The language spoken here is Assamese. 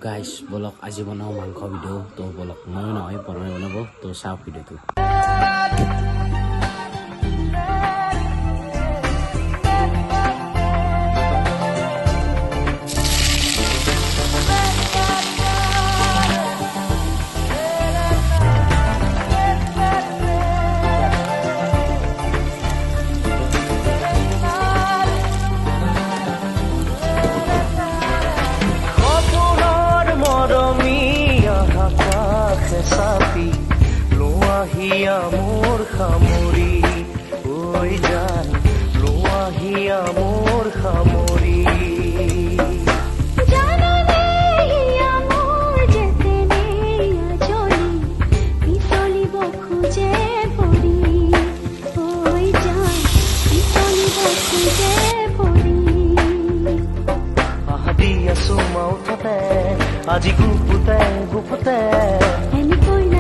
গাইস বলক আজি বনাও মাংস ভিডিও তো বলক মই নহয় বনাই বনাব তো চাও ভিডিওটো সাপি লোয়াহিয়া মোর খামরি ওই জান লোয়াহিয়া মোর খামরি আহাদি আছো মাউথতে আজি গুপুতে এনে কইনা